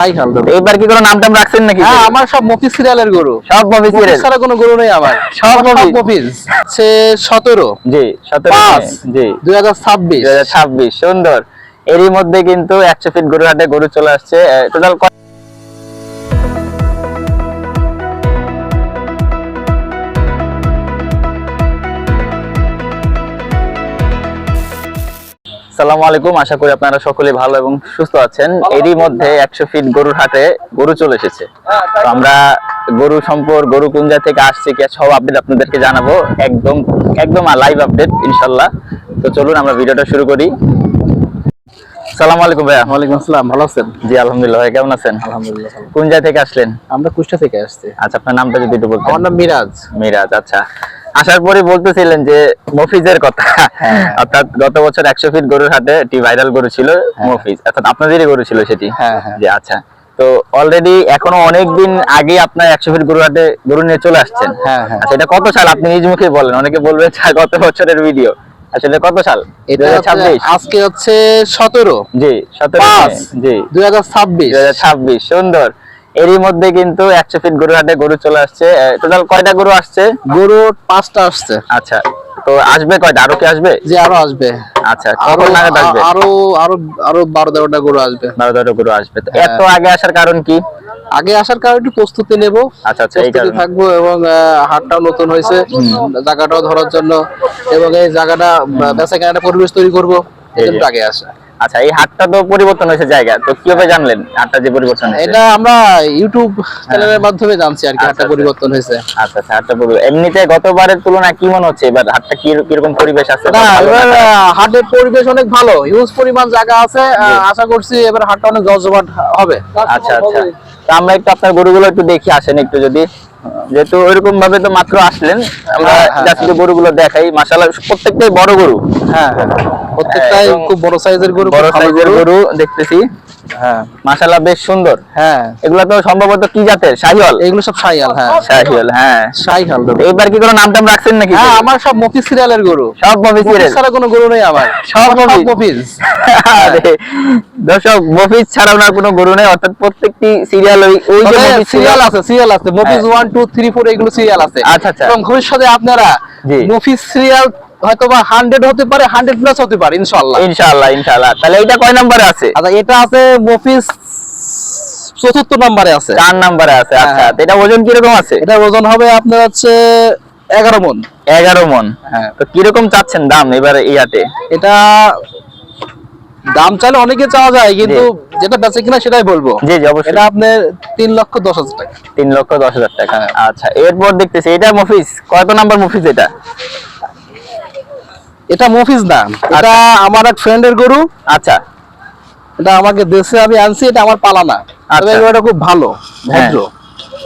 এইবার কি কোনো নাম টাম রাখছেন নাকি? হ্যাঁ, আমার সব মফিজ সিরিয়ালের গরু। সব মফিজ মফিজ সিরিয়াল ছাড়া কোনো গরু নেই আমার। সব মফিজ। সে 17 জি 17 5 জি 2026 2026 সুন্দর। এরই মধ্যে কিন্তু 100 ফিট গরুর হাটে গরু চলে আসছে। টোটাল আসসালামু আলাইকুম, আশা করি আপনারা সকলে ভালো এবং সুস্থ আছেন। এরই মধ্যে 100 ফিট গরুর হাটে গরু চলে এসেছে। তো আমরা গরু সম্পর্ক, গরু কোন জায়গা থেকে আসছে কি সব আপডেট আপনাদেরকে জানাবো, একদম একদম লাইভ আপডেট ইনশাআল্লাহ। তো চলুন আমরা ভিডিওটা শুরু করি। আসসালামু আলাইকুম ভাইয়া। ওয়ালাইকুম আসসালাম, ভালো আছেন? জি আলহামদুলিল্লাহ, ভাই কেমন আছেন? আলহামদুলিল্লাহ ভালো। কোন জায়গা থেকে আসলেন? আমরা কুষ্টা থেকে আসছি। আচ্ছা, আপনার নামটা যদি একটু বলতেন। আমার নাম মিরাজ। মিরাজ, আচ্ছা। আসার পরে বলতেছিলেন যে মফিজের কথা, অর্থাৎ গত বছর 100 ফিট গরুর হাটে একটি ভাইরাল গরু ছিল মফিজ, অর্থাৎ আপনাদেরই গরু ছিল সেটি। জি আচ্ছা। তো অলরেডি এখনো অনেকদিন আগে আপনার 100 ফিট গরু হাটে গরু নিয়ে চলে আসছেন। আচ্ছা, এটা কত সাল আপনি নিজ মুখে বলেন, অনেকে বলবে গত বছরের ভিডিও। আসলে কত সাল? এটা 2026। আজকে হচ্ছে 17 জি 17 জি 2026 সুন্দর। এরই মধ্যে কিন্তু 100 ফিট গরুর হাটে গরু চলে আসছে। টোটাল কয়টা গরু আসছে? গরু 5টা আসছে। আচ্ছা, তো আসবে কয়টা? আরো কি আসবে? জি আরো আসবে। আচ্ছা, কখন নাগাদ আসবে? আরো আরো আরো 12-13টা গরু আসবে। 12টা গরু আসবে। তো এত আগে আসার কারণ কি? আগে আসার কারণে একটু প্রস্তুতি নেব। আচ্ছা আচ্ছা, এই প্রস্তুতি কারণে থাকবো এবং হাটটাও নতুন হয়েছে, জায়গাটাও ধরার জন্য এবং এই জায়গাটা বেচা কেনাটা পরিবেশ তৈরি করবো, এই জন্য আগে আসা। আচ্ছা, এই হাটটা তো পরিবর্তন হয়েছে জায়গা, তো কিভাবে জানলেন হাটটা যে পরিবর্তন হয়েছে? এটা আমরা ইউটিউব চ্যানেলের মাধ্যমে জানছি আর কি, হাটটা পরিবর্তন হয়েছে। আচ্ছা আচ্ছা, হাটটা এমনিতে গতবারের তুলনায় কি মনে হচ্ছে এবার হাটটা কিরকম পরিবেশ আছে? না, এবার হাটের পরিবেশ অনেক ভালো, হিউজ পরিমাণ জায়গা আছে। আশা করছি এবার হাটটা অনেক জমজমাট হবে। আচ্ছা আচ্ছা, তো আমরা একটু আপনার গরুগুলো একটু দেখি, আসেন একটু যদি, যেহেতু ওইরকম ভাবে তো মাত্র আসলেন, আমরা জাস্ট গরুগুলো দেখাই। মাশাআল্লাহ প্রত্যেকটাই বড় গরু। হ্যাঁ প্রত্যেকটাই খুব বড় সাইজের গরু, বড় সাইজের গরু দেখতেছি। হ্যাঁ মাশাআল্লাহ বেশ সুন্দর। হ্যাঁ, এগুলা তো সম্ভবত কি জাতের? শাহিওয়াল? এগুলো সব শাহিওয়াল। হ্যাঁ শাহিওয়াল, হ্যাঁ শাহিওয়াল। এইবার কি কোনো নাম টাম রাখছেন নাকি? হ্যাঁ, আমার সব মফিজ সিরিয়ালের গরু। সব মফিজ সিরিয়াল ছাড়া কোনো গরু নেই আমার। সব মফিজ। আরে দর্শক, মফিজ ছাড়াও না কোনো গরু নেই, অর্থাৎ প্রত্যেকটি সিরিয়াল ওই যে মফিজ সিরিয়াল আছে মফিজ 1 2 3 4 এগুলো সিরিয়াল আছে। আচ্ছা আচ্ছা, এবং ভবিষ্যতে আপনারা মফিজ সিরিয়াল হয়তোবা 100 হতে পারে, 100 প্লাস হতে পারে ইনশাআল্লাহ। ইনশাআল্লাহ ইনশাআল্লাহ। তাহলে এটা কয় নম্বরে আছে? আচ্ছা, এটা আছে মফিজ 4th নম্বরে আছে। 4 নম্বরে আছে। আচ্ছা, তো এটা ওজন কি রকম আছে? এটা ওজন হবে আপনার হচ্ছে 11 মণ। 11 মণ। হ্যাঁ, তো কি রকম চাচ্ছেন দাম এবারে এই হাটে? এটা দাম চাইলে অনেকে চাওয়া যায়, কিন্তু যেটা বেচে কিনা সেটাই বলবো। জি জি অবশ্যই। এটা আপনার 3,10,000 টাকা। 3,10,000 টাকা। আচ্ছা, এরপর দেখতেছি এটা মফিজ, কত নাম্বার মফিজ এটা? এটা মফিজ না, এটা আমার এক ফ্রেন্ডের গরু। আচ্ছা, এটা আমাকে দেশে আমি আনছি, এটা আমার পালা না। তবে এটা খুব ভালো, ভদ্র,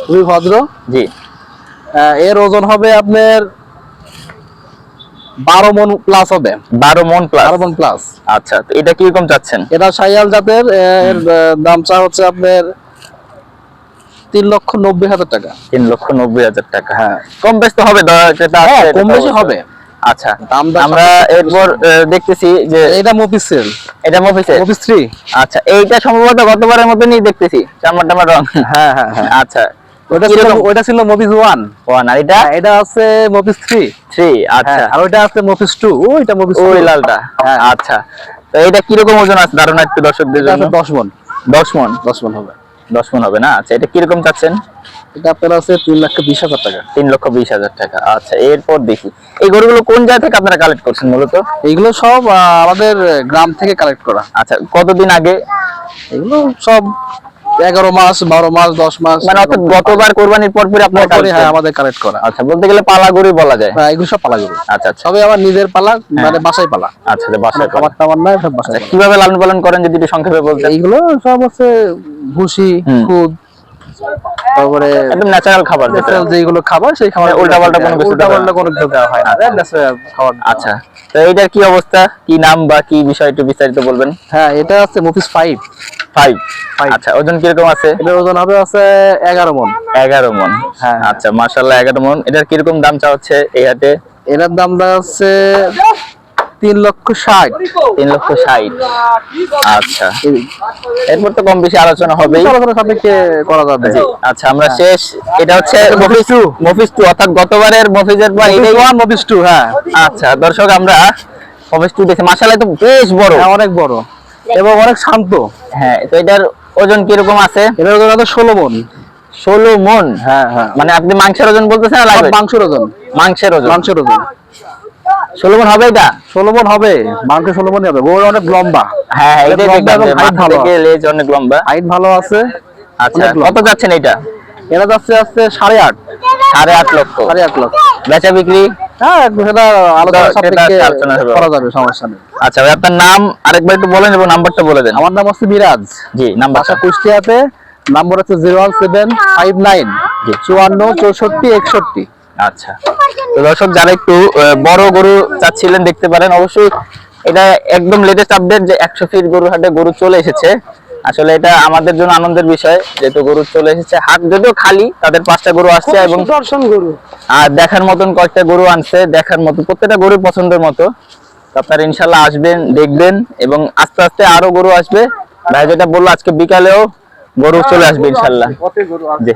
খুবই ভদ্র। জি, এর ওজন হবে আপনার 12 মণ প্লাস হবে। 12 মণ প্লাস। 12 মণ প্লাস। আচ্ছা, তো এটা কি রকম চাচ্ছেন? এটা শাহিয়াল জাতের। এর দাম চা হচ্ছে আপনার 3,90,000 টাকা। 3,90,000 টাকা। হ্যাঁ, কম বেশ তো হবে, কম বেশি হবে। আচ্ছা, আমরা এরপর দেখতেছি যে এটা মফিজ সেল। এটা মফিজ 3। আচ্ছা, এইটা সম্ভবত গতবারের মতনই দেখতেছি, চামড়া টামড়া রং। হ্যাঁ হ্যাঁ হ্যাঁ। আচ্ছা, ওটা ছিল মফিজ 1। আর এটা? এটা আছে মফিজ 3। আচ্ছা, আর ওটা আছে মফিজ 2। ওইটা মফিজ ওই লালটা। আচ্ছা, তো এটা কি রকম ওজন আছে ধারণা একটু দর্শকদের জন্য? 10 মণ। 10 মণ। 10 মণ হবে। 10 মণ হবে না? আচ্ছা, এটা কি রকম চাচ্ছেন? এটা আপনার আছে 3,20,000 টাকা। 3,20,000 টাকা। আচ্ছা, এরপর দেখি এই গরুগুলো কোন জায়গা থেকে আপনারা কালেক্ট করছেন মূলত? এগুলো সব আমাদের গ্রাম থেকে কালেক্ট করা। আচ্ছা, কতদিন আগে? এগুলো সব 11 মাস, 12 মাস, 10 মাস, মানে অর্থাৎ গতবার কোরবানির পর পরে আপনারা কালেক্ট? হ্যাঁ, আমাদের কালেক্ট করা। আচ্ছা, বলতে গেলে পালা গরু বলা যায়। হ্যাঁ, এগুলো সব পালা গরু। আচ্ছা আচ্ছা, সবই আমার নিজের পালা, মানে বাসায় পালা। আচ্ছা, বাসায় খাবার টাবার নাই, সব বাসায়। কিভাবে লালন পালন করেন যদি একটু সংক্ষেপে বলতেন? এইগুলো সব হচ্ছে ভুসি, খুদ, তারপরে একদম ন্যাচারাল খাবার, যেগুলো খাবার সেই খাবার। উল্টাপাল্টা কোনো কিছু দেওয়া হয় না, ন্যাচারাল খাবার। আচ্ছা, তো এইটার কি অবস্থা, কি নাম বা কি বিষয় একটু বিস্তারিত বলবেন? হ্যাঁ, এটা আছে মফিজ 5। আচ্ছা, ওজন কিরকম আছে? এটার ওজন হবে আছে 11 মণ। 11 মণ। হ্যাঁ, আচ্ছা, মাশাআল্লাহ 11 মণ। এটার কিরকম দাম চা হচ্ছে এই হাটে? এটার দামটা হচ্ছে 3,60,000। 3,60,000। আচ্ছা, এরপর তো কম বেশি আলোচনা হবে। আলোচনা সাপেক্ষে করা যাবে। আচ্ছা, আমরা শেষ, এটা হচ্ছে মফিজ 2 অর্থাৎ গতবারের মফিজের পর এটাই মফিজ 2। হ্যাঁ, আচ্ছা দর্শক, আমরা মফিজ 2 দেখি, মাশাআল্লাহ তো বেশ বড়, অনেক বড় এবং অনেক শান্ত। হ্যাঁ, তো এটার ওজন কিরকম আছে? এটার ওজন আছে 16 মণ। 16 মণ? হ্যাঁ হ্যাঁ, মানে আপনি মাংসের ওজন বলতেছেন না লাইভ মাংসের ওজন? মাংসের ওজন 16 মণ হবে এটা? 16 মণ হবে, মাংস 16 মণই হবে। গরু অনেক লম্বা। হ্যাঁ, এটাই দেখলাম যে হাইট মাথা ভালো, থেকে লেজ অনেক লম্বা। হাইট ভালো আছে। আচ্ছা, কত যাচ্ছেন এটা? এরা যাচ্ছে 8.5। 8.5 লক্ষ। 8.5 লক্ষ। বেচা বিক্রি? হ্যাঁ, সেটা আলোচনা সাপেক্ষে আলোচনা হবে। করা যাবে, সমস্যা নেই। আচ্ছা ভাই, আপনার নাম আরেকবার একটু বলেন এবং নাম্বারটা বলে দেন। আমার নাম হচ্ছে মিরাজ। জি, নাম্বার বাসা কুষ্টিয়াতে। নাম্বার হচ্ছে 01759 54 64 61। আচ্ছা, তো দর্শক, যারা একটু বড় গরু চাচ্ছিলেন দেখতে পারেন। অবশ্যই এটা একদম লেটেস্ট আপডেট যে 100 ফিট গরু হাটে গরু চলে এসেছে। আসলে এটা আমাদের জন্য আনন্দের বিষয়, যেহেতু গরু চলে এসেছে। হাট যদিও খালি, তাদের 5টা গরু আসছে এবং দর্শন গরু আর দেখার মতন কয়েকটা গরু আনছে, দেখার মতো প্রত্যেকটা গরু পছন্দের মতো। তো আপনারা ইনশাল্লাহ আসবেন, দেখবেন এবং আস্তে আস্তে আরো গরু আসবে। ভাই যেটা বললো, আজকে বিকালেও গরু চলে আসবে ইনশাল্লাহ। গরু জি।